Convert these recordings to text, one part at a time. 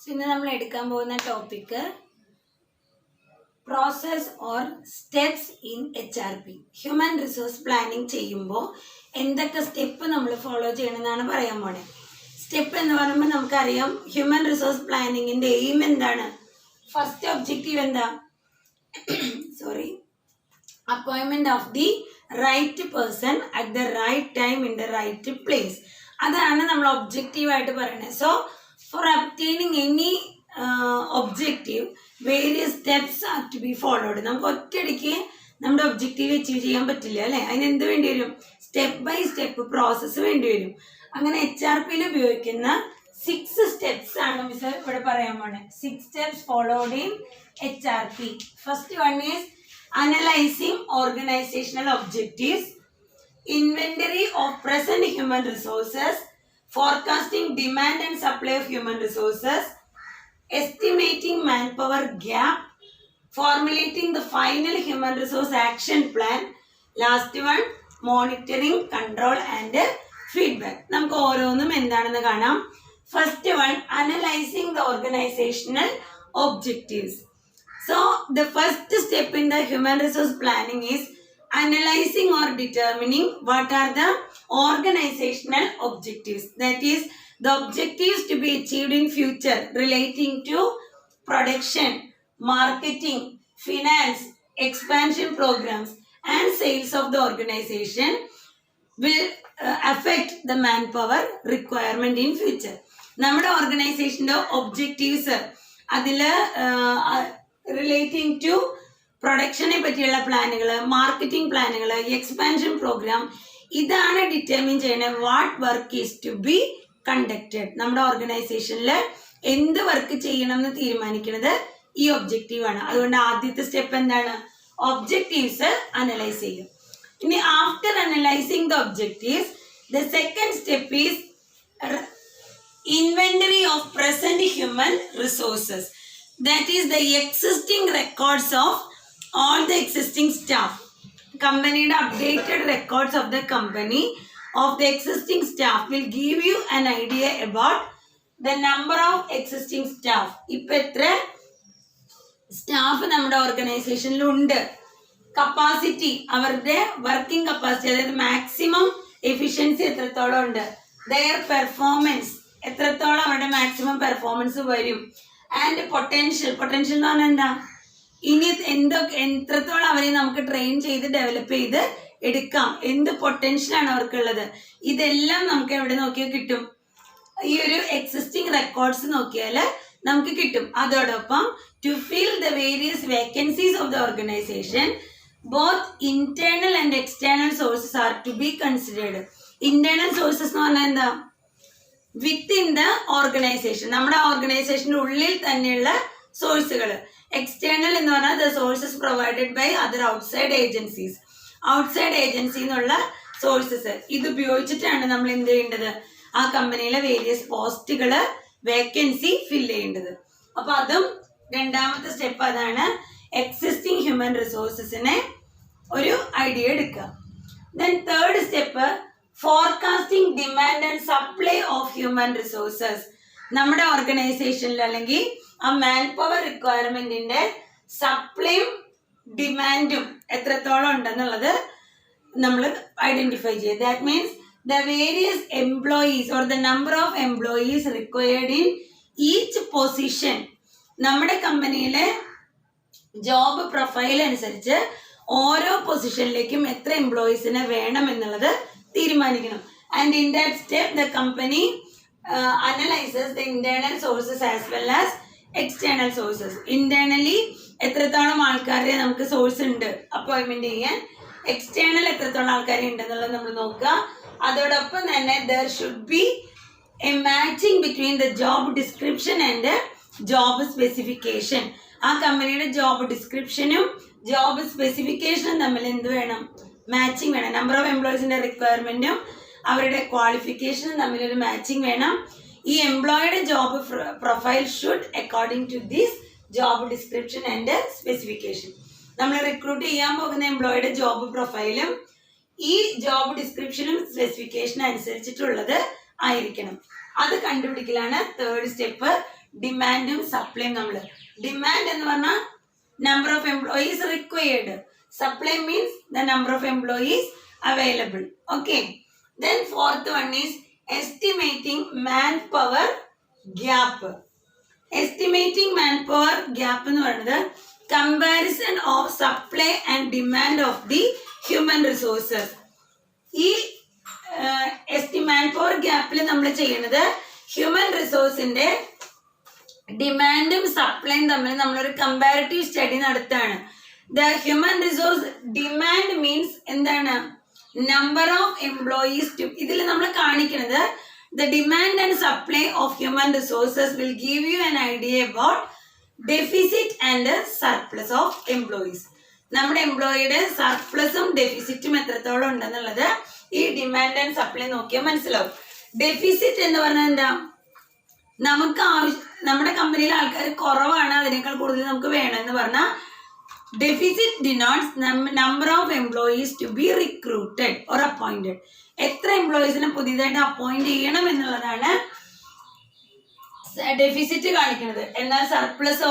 ഇന്ന് നമ്മൾ എടുക്കാൻ പോകുന്ന topic process or steps in HRP. Human resource planning ചെയ്യുമ്പോൾ എന്തൊക്കെ സ്റ്റെപ്പ് നമ്മൾ ഫോളോ ചെയ്യണമെന്നാണ് പറയാൻ പോണേ. സ്റ്റെപ്പ് എന്ന് പറയുമ്പോൾ നമുക്കറിയാം ഹ്യൂമൻ റിസോഴ്സ് പ്ലാനിങ്ങിന്റെ എയിം എന്താണ്? ഫസ്റ്റ് ഒബ്ജക്റ്റീവ് എന്താ? അപ്പോയിൻമെന്റ് of the right person at the right time in the right place. അതാണ് നമ്മൾ ഒബ്ജക്റ്റീവായിട്ട് പറയുന്നത്. So for obtaining any objective, various steps are to be followed. നമുക്ക് ഒറ്റയടിക്ക് നമ്മുടെ ഒബ്ജക്റ്റീവ് അച്ചീവ് ചെയ്യാൻ പറ്റില്ല അല്ലേ? അതിന് എന്ത് വേണ്ടി വരും? സ്റ്റെപ്പ് ബൈ സ്റ്റെപ്പ് പ്രോസസ്സ് വേണ്ടി വരും. അങ്ങനെ HRPയിൽ ഉപയോഗിക്കുന്ന 6 സ്റ്റെപ്സ് ആണ് മിസ് ഇവിടെ പറയാൻ പോണേ. 6 steps followed in HRP. First one is analysing organisational objectives, inventory of present human resources, forecasting demand and supply of human resources, estimating manpower gap, formulating the final human resource action plan, last one monitoring, control and feedback. നമുക്ക് ഓരോന്നും എന്താണെന്ന് കാണാം. First one analyzing the organizational objectives. So the first step in the human resource planning is analyzing or determining what are the organizational objectives, that is the objectives to be achieved in future relating to production, marketing, finance, expansion programs and sales of the organization will affect the manpower requirement in future. നമ്മുടെ ഓർഗനൈസേഷൻ്റെ objectives അതിൽ relating to പ്രൊഡക്ഷനെ പറ്റിയുള്ള പ്ലാനുകൾ, marketing പ്ലാനുകൾ, expansion program, ഇതാണ് determine ചെയ്യുന്നത് what work is to be conducted. നമ്മുടെ ഓർഗനൈസേഷനിൽ എന്ത് വർക്ക് ചെയ്യണം എന്ന് തീരുമാനിക്കുന്നത് ഈ ഒബ്ജക്റ്റീവ് ആണ്. അതുകൊണ്ട് ആദ്യത്തെ സ്റ്റെപ്പ് എന്താണ്? ഒബ്ജക്റ്റീവ്സ് അനലൈസ് ചെയ്യും. ഇനി after analysing the objectives, the second step is inventory of present human resources, that is the existing records of all the existing staff. Company's updated records of the company of the existing staff will give you an idea about the number of existing staff. ഇപ്പൊ എത്ര staff നമ്മുടെ ഓർഗനൈസേഷനിൽ ഉണ്ട്, capacity, അവരുടെ working capacity, അതായത് maximum efficiency എത്രത്തോളം ഉണ്ട്, there performance എത്രത്തോളം അവരുടെ മാക്സിമം പെർഫോമൻസ് വരും, ആൻഡ് പൊട്ടൻഷ്യൽ എന്ന് പറഞ്ഞാൽ എന്താ, ഇനി എത്രത്തോളം അവരെ നമുക്ക് ട്രെയിൻ ചെയ്ത് ഡെവലപ്പ് ചെയ്ത് എടുക്കാം, എന്ത് പൊട്ടൻഷ്യലാണ് അവർക്കുള്ളത്, ഇതെല്ലാം നമുക്ക് എവിടെ നോക്കിയാൽ കിട്ടും? ഈ ഒരു എക്സിസ്റ്റിംഗ് റെക്കോർഡ്സ് നോക്കിയാൽ നമുക്ക് കിട്ടും. അതോടൊപ്പം to fill the various vacancies of the organisation, both internal and external sources are to be considered. Internal sources എന്ന് പറഞ്ഞാൽ എന്താ? വിത്തിൻ ദ ഓർഗനൈസേഷൻ, നമ്മുടെ ഓർഗനൈസേഷൻ്റെ ഉള്ളിൽ തന്നെയുള്ള സോഴ്സുകൾ. എക്സ്റ്റേണൽ എന്ന് പറഞ്ഞാൽ the sources provided by other outside agencies. Outside agency എന്നുള്ള സോഴ്സസ് ഇത് ഉപയോഗിച്ചിട്ടാണ് നമ്മൾ എന്ത് ചെയ്യേണ്ടത്? ആ കമ്പനിയിലെ വേരിയസ് പോസ്റ്റുകൾ, വേക്കൻസി ഫില്ല് ചെയ്യേണ്ടത്. അപ്പൊ അതും രണ്ടാമത്തെ സ്റ്റെപ്പ് അതാണ്, എക്സിസ്റ്റിംഗ് ഹ്യൂമൻ റിസോഴ്സസിനെ ഒരു ഐഡിയ എടുക്കുക. Then third step, forecasting demand and supply of human resources. നമ്മുടെ ഓർഗനൈസേഷനിൽ അല്ലെങ്കിൽ ആ മാൻ പവർ റിക്വയർമെന്റിന്റെ സപ്ലൈയും ഡിമാൻഡും എത്രത്തോളം ഉണ്ടെന്നുള്ളത് നമ്മൾ ഐഡന്റിഫൈ ചെയ്യുക. That means the various employees or the number of employees required in each position. നമ്മുടെ കമ്പനിയിലെ ജോബ് പ്രൊഫൈൽ അനുസരിച്ച് ഓരോ പൊസിഷനിലേക്കും എത്ര എംപ്ലോയീസിനെ വേണം എന്നുള്ളത് തീരുമാനിക്കണം. And in that step the company analyzes the internal sources as well as external sources. Internally എത്രത്തോളം ആൾക്കാരെ നമുക്ക് സോഴ്സ് ഉണ്ട് അപ്പോയിൻമെന്റ് ചെയ്യാൻ, എക്സ്റ്റേണൽ എത്രത്തോളം ആൾക്കാരെ ഉണ്ടെന്നുള്ളത് നമ്മൾ നോക്കുക. അതോടൊപ്പം തന്നെ there should be a matching between the job description and job specification. ആ കമ്പനിയുടെ ജോബ് ഡിസ്ക്രിപ്ഷനും ജോബ് സ്പെസിഫിക്കേഷനും തമ്മിൽ എന്ത് വേണം? മാച്ചിങ് വേണം. നമ്പർ ഓഫ് എംപ്ലോയീസിന്റെ റിക്വയർമെന്റും അവരുടെ ക്വാളിഫിക്കേഷനും തമ്മിലൊരു മാച്ചിങ് വേണം. ഈ എംപ്ലോയിയുടെ job profile should according to this job description and specification. നമ്മൾ റിക്രൂട്ട് ചെയ്യാൻ പോകുന്ന എംപ്ലോയിയുടെ ജോബ് പ്രൊഫൈലും ഈ ജോബ് ഡിസ്ക്രിപ്ഷനും സ്പെസിഫിക്കേഷനും അനുസരിച്ചിട്ടുള്ളത് ആയിരിക്കണം. അത് കണ്ടുപിടിക്കലാണ് തേർഡ് സ്റ്റെപ്പ്, ഡിമാൻഡും സപ്ലൈയും. നമ്മൾ ഡിമാൻഡ് എന്ന് പറഞ്ഞാൽ number of employees required, supply means the number of employees available. Okay, then fourth one is estimating man power gap. Estimating man power gap എന്ന് പറയുന്നത് comparison of supply and demand of the human resources. ഈ man power ഗ്യാപ്പിൽ നമ്മൾ ചെയ്യുന്നത് human റിസോഴ്സിന്റെ ഡിമാൻഡും സപ്ലൈയും തമ്മിൽ നമ്മളൊരു കമ്പാരിറ്റീവ് സ്റ്റഡി നടത്തുകയാണ്. The human resource demand means എന്താണ്? Number of employees to. ഇതിൽ നമ്മൾ കാണിക്കുന്നത് the demand and supply of human resources will give you an idea about deficit and surplus of employees. നമ്മുടെ എംപ്ലോയിയുടെ സർപ്ലസും ഡെഫിസിറ്റും എത്രത്തോളം ഉണ്ടെന്നുള്ളത് ഈ ഡിമാൻഡ് ആൻഡ് സപ്ലൈ നോക്കിയാൽ മനസ്സിലാവും. ഡെഫിസിറ്റ് എന്ന് പറഞ്ഞാൽ എന്താ? നമുക്ക് നമ്മുടെ കമ്പനിയിലെ ആൾക്കാർ കുറവാണ്, അതിനേക്കാൾ കൂടുതൽ നമുക്ക് വേണമെന്ന് പറഞ്ഞാൽ deficit denotes number of employees to be recruited or appointed. എത്ര എംപ്ലോയീസിനെ പുതിയതായിട്ട് അപ്പോയിന്റ് ചെയ്യണം എന്നുള്ളതാണ് ഡെഫിസിറ്റ് കാണിക്കുന്നത്. എന്നാൽ സർപ്ലസോ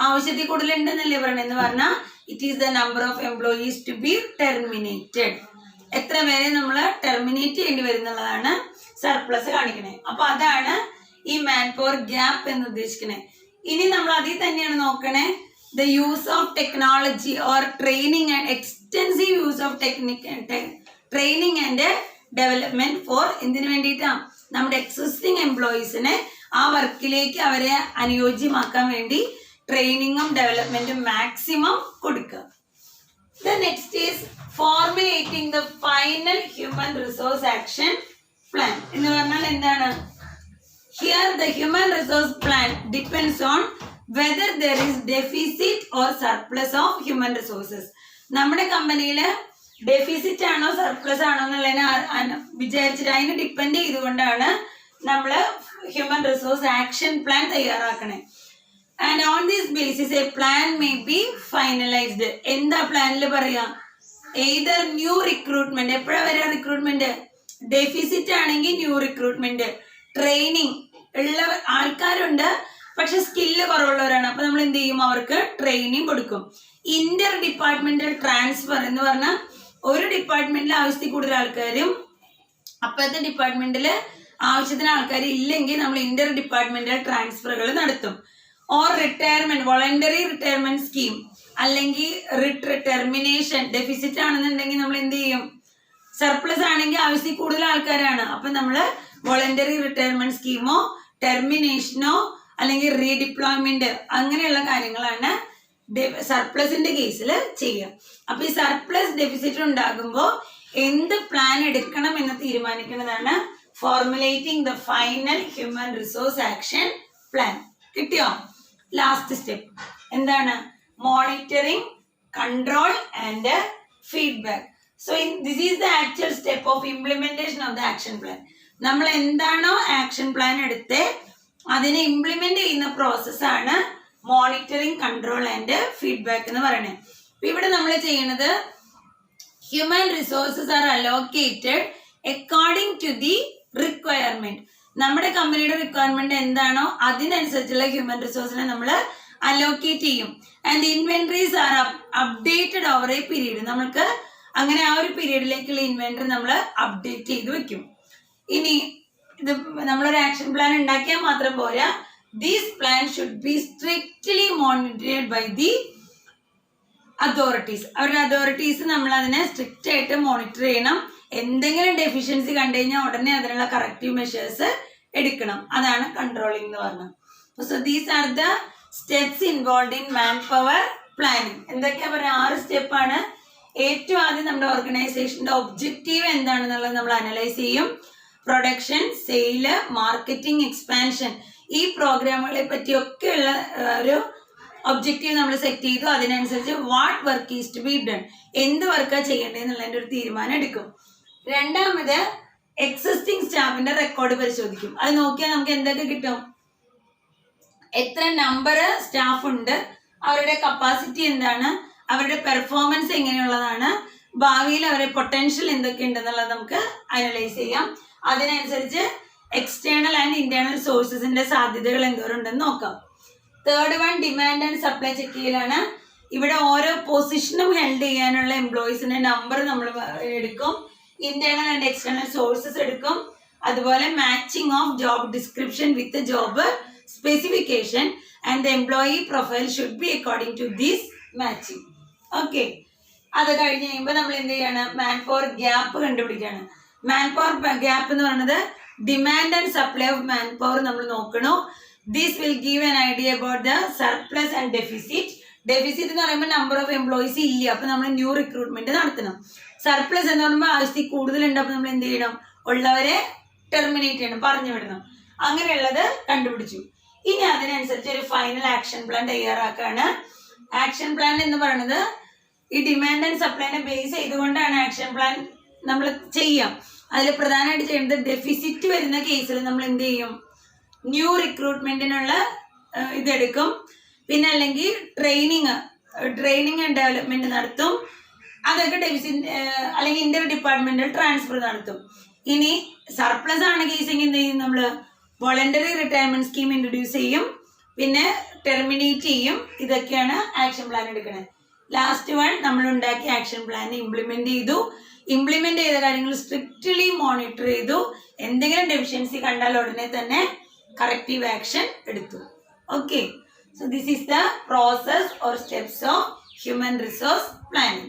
ആവശ്യത്തിൽ കൂടുതലുണ്ടെന്നല്ലേ പറയണത് എന്ന് പറഞ്ഞാൽ it is the number of employees to be terminated. എത്ര പേരെ നമ്മൾ ടെർമിനേറ്റ് ചെയ്യേണ്ടി വരുന്നുള്ളതാണ് സർപ്ലസ് കാണിക്കണേ. അപ്പൊ അതാണ് ഈ മാൻ പവർ ഗ്യാപ്പ് എന്ന് ഉദ്ദേശിക്കുന്നത്. ഇനി നമ്മൾ അതിൽ തന്നെയാണ് നോക്കണേ the use of technology or training and extensive use of training and development for എന്തിനു വേണ്ടിയിട്ടാണ്? നമ്മുടെ എക്സിസ്റ്റിംഗ് എംപ്ലോയീസിനെ ആ വർക്കിലേക്ക് അവരെ അനുയോജ്യമാക്കാൻ വേണ്ടി ട്രെയിനിങ്ങും ഡെവലപ്മെന്റും മാക്സിമം കൊടുക്കുക. The next is formulating the final human resource action plan. എന്ന് പറഞ്ഞാൽ എന്താണ്? Here the human resource plan depends on whether there is deficit or surplus of human resources. നമ്മുടെ കമ്പനിയിൽ ഡെഫിസിറ്റ് ആണോ സർപ്ലസ് ആണോ എന്നുള്ളതിനെ വിചാരിച്ചിട്ട് അതിനെ ഡിപ്പെൻഡ് ചെയ്തുകൊണ്ടാണ് നമ്മൾ ഹ്യൂമൻ റിസോഴ്സ് ആക്ഷൻ പ്ലാൻ തയ്യാറാക്കണേ. And on this basis a plan may be finalised. എന്താ പ്ലാനിൽ പറയാ? Either new recruitment. എപ്പോഴാ വരിക റിക്രൂട്ട്മെന്റ്? ഡെഫിസിറ്റ് ആണെങ്കിൽ ന്യൂ റിക്രൂട്ട്മെന്റ്. ട്രെയിനിങ് ഉള്ള ആൾക്കാരുണ്ട് പക്ഷെ സ്കില്ല് കുറവുള്ളവരാണ്, അപ്പൊ നമ്മൾ എന്ത് ചെയ്യും? അവർക്ക് ട്രെയിനിങ് കൊടുക്കും. ഇന്റർ ഡിപ്പാർട്ട്മെന്റൽ ട്രാൻസ്ഫർ എന്ന് പറഞ്ഞാൽ ഒരു ഡിപ്പാർട്ട്മെന്റിൽ ആവശ്യത്തിൽ കൂടുതൽ ആൾക്കാരും അപ്പോഴത്തെ ഡിപ്പാർട്ട്മെന്റിൽ ആവശ്യത്തിന് ആൾക്കാർ ഇല്ലെങ്കിൽ നമ്മൾ ഇന്റർ ഡിപ്പാർട്ട്മെന്റൽ ട്രാൻസ്ഫറുകൾ നടത്തും. Or retirement, voluntary retirement scheme, അല്ലെങ്കിൽ ടെർമിനേഷൻ. ഡെഫിസിറ്റ് ആണെന്നുണ്ടെങ്കിൽ നമ്മൾ എന്ത് ചെയ്യും? സർപ്ലസ് ആണെങ്കിൽ ആവശ്യത്തിൽ കൂടുതൽ ആൾക്കാരാണ്, അപ്പൊ നമ്മൾ വോളണ്ടറി റിട്ടയർമെന്റ് സ്കീമോ ടെർമിനേഷനോ അല്ലെങ്കിൽ റീഡിപ്ലോയ്മെന്റ് അങ്ങനെയുള്ള കാര്യങ്ങളാണ് സർപ്ലസിന്റെ കേസിൽ ചെയ്യുക. അപ്പൊ ഈ സർപ്ലസ് ഡെഫിസിറ്റ് ഉണ്ടാകുമ്പോൾ എന്ത് പ്ലാൻ എടുക്കണം എന്ന് തീരുമാനിക്കുന്നതാണ് formulating the final human resource action plan. കിട്ടിയോ? ലാസ്റ്റ് സ്റ്റെപ്പ് എന്താണ്? Monitoring, control and feedback. So this is the actual step of implementation of the action plan. നമ്മൾ എന്താണോ ആക്ഷൻ പ്ലാൻ എടുത്ത് അതിനെ ഇംപ്ലിമെന്റ് ചെയ്യുന്ന പ്രോസസ്സാണ് മോണിറ്ററിംഗ്, കൺട്രോൾ ആൻഡ് ഫീഡ്ബാക്ക് എന്ന് പറയുന്നത്. ഇവിടെ നമ്മൾ ചെയ്യുന്നത് human resources are allocated according to the requirement. നമ്മുടെ കമ്പനിയുടെ റിക്വയർമെന്റ് എന്താണോ അതിനനുസരിച്ചുള്ള ഹ്യൂമൻ റിസോഴ്സിനെ നമ്മൾ അലോക്കേറ്റ് ചെയ്യും. And inventories are updated over a period. നമുക്ക് അങ്ങനെ ആ ഒരു പീരീഡിലേക്കുള്ള ഇൻവെന്ററി നമ്മൾ അപ്ഡേറ്റ് ചെയ്ത് വെക്കും. ഇനി ഇത് നമ്മളൊരു ആക്ഷൻ പ്ലാൻ ഉണ്ടാക്കിയാൽ മാത്രം പോരാ, these plan should be strictly monitored by the authorities. അവരുടെ അതോറിറ്റീസ് നമ്മൾ അതിനെ സ്ട്രിക്റ്റ് ആയിട്ട് മോണിറ്റർ ചെയ്യണം. എന്തെങ്കിലും ഡെഫിഷ്യൻസി കണ്ടു കഴിഞ്ഞാൽ ഉടനെ അതിനുള്ള കറക്റ്റീവ് മെഷേഴ്സ് എടുക്കണം. അതാണ് കൺട്രോളിംഗ് എന്ന് പറഞ്ഞത്. So these are the steps involve in man power planning. എന്തൊക്കെയാ പറയുക? 6 സ്റ്റെപ്പാണ്. ഏറ്റവും ആദ്യം നമ്മുടെ ഓർഗനൈസേഷന്റെ ഒബ്ജക്റ്റീവ് എന്താണെന്നുള്ളത് നമ്മൾ അനലൈസ് ചെയ്യും. പ്രൊഡക്ഷൻ, സെയില്, മാർക്കറ്റിംഗ്, എക്സ്പാൻഷൻ, ഈ പ്രോഗ്രാമുകളെ പറ്റിയൊക്കെയുള്ള ഒരു ഒബ്ജക്റ്റീവ് നമ്മൾ സെറ്റ് ചെയ്തു. അതിനനുസരിച്ച് what work is to be done, എന്ത് വർക്കാണ് ചെയ്യേണ്ടതെന്നുള്ളതിൻ്റെ ഒരു തീരുമാനം എടുക്കും. രണ്ടാമത് എക്സിസ്റ്റിംഗ് സ്റ്റാഫിന്റെ റെക്കോർഡ് പരിശോധിക്കും. അത് നോക്കിയാൽ നമുക്ക് എന്തൊക്കെ കിട്ടും? എത്ര നമ്പർ സ്റ്റാഫ് ഉണ്ട്, അവരുടെ കപ്പാസിറ്റി എന്താണ്, അവരുടെ പെർഫോമൻസ് എങ്ങനെയുള്ളതാണ്, ഭാവിയിൽ അവരുടെ പൊട്ടൻഷ്യൽ എന്തൊക്കെ ഉണ്ടെന്നുള്ളത് നമുക്ക് അനലൈസ് ചെയ്യാം. അതിനനുസരിച്ച് എക്സ്റ്റേണൽ ആൻഡ് ഇന്റേണൽ സോഴ്സസിന്റെ സാധ്യതകൾ എന്തോരുണ്ടെന്ന് നോക്കാം. Third one demand and supply check ചെയ്യലാണ്. ഇവിടെ ഓരോ പൊസിഷനും ഹെൽഡ് ചെയ്യാനുള്ള എംപ്ലോയീസിന്റെ നമ്പർ നമ്മൾ എടുക്കും. ഇന്റേണൽ ആൻഡ് എക്സ്റ്റേണൽ സോഴ്സസ് എടുക്കും. അതുപോലെ matching of job description with job specification and the employee profile should be according to this matching. Okay, അത് കഴിഞ്ഞ് കഴിയുമ്പോൾ നമ്മൾ എന്ത് ചെയ്യാണ്? മാൻ പവർ ഗ്യാപ്പ് കണ്ടുപിടിക്കുകയാണ്. മാൻ പവർ ഗ്യാപ്പ് എന്ന് പറയുന്നത് demand and supply of manpower നമ്മൾ നോക്കണു. This will give an idea about the surplus and deficit. Deficit എന്ന് പറയുമ്പോൾ നമ്പർ ഓഫ് എംപ്ലോയീസ് ഇല്ല, അപ്പൊ നമ്മൾ ന്യൂ റിക്രൂട്ട്മെന്റ് നടത്തണം. സർപ്ലസ് എന്ന് പറയുമ്പോൾ ആവശ്യത്തിൽ കൂടുതലുണ്ട്, അപ്പൊ നമ്മൾ എന്ത് ചെയ്യണം? ഉള്ളവരെ ടെർമിനേറ്റ് ചെയ്യണം, പറഞ്ഞു വിടണം. അങ്ങനെയുള്ളത് കണ്ടുപിടിച്ചു. ഇനി അതിനനുസരിച്ച് ഒരു ഫൈനൽ ആക്ഷൻ പ്ലാൻ തയ്യാറാക്കാണ്. ആക്ഷൻ പ്ലാൻ എന്ന് പറയുന്നത് ഈ ഡിമാൻഡ് ആൻഡ് സപ്ലൈനെ ബേസ് ചെയ്തുകൊണ്ടാണ് ആക്ഷൻ പ്ലാൻ നമ്മൾ ചെയ്യാം. അതിൽ പ്രധാനമായിട്ട് ചെയ്യുന്നത് ഡെഫിസിറ്റ് വരുന്ന കേസിൽ നമ്മൾ എന്ത് ചെയ്യും? ന്യൂ റിക്രൂട്ട്മെന്റിനുള്ള ഇതെടുക്കും. പിന്നെ അല്ലെങ്കിൽ ട്രെയിനിങ് ആൻഡ് ഡെവലപ്മെന്റ് നടത്തും. അതൊക്കെ ഡെഫിസിറ്റ് അല്ലെങ്കിൽ ഇന്റർ ഡിപ്പാർട്ട്മെന്റൽ ട്രാൻസ്ഫർ നടത്തും. ഇനി സർപ്ലസ് ആണ് കേസെങ്കിൽ എന്ത് ചെയ്യും? നമ്മൾ വോളണ്ടറി റിട്ടയർമെന്റ് സ്കീം ഇൻട്രൊഡ്യൂസ് ചെയ്യും, പിന്നെ ടെർമിനേറ്റ് ചെയ്യും. ഇതൊക്കെയാണ് ആക്ഷൻ പ്ലാൻ എടുക്കുന്നത്. ലാസ്റ്റ് വൺ നമ്മൾ ഉണ്ടാക്കിയ ആക്ഷൻ പ്ലാൻ ഇംപ്ലിമെന്റ് ചെയ്തു. ഇംപ്ലിമെന്റ് ചെയ്ത കാര്യങ്ങൾ സ്ട്രിക്റ്റ്ലി മോണിറ്റർ ചെയ്തു. എന്തെങ്കിലും ഡെഫിഷ്യൻസി കണ്ടാൽ ഉടനെ തന്നെ കറക്റ്റീവ് ആക്ഷൻ എടുത്തു. Okay, so this is the process or steps of human resource planning.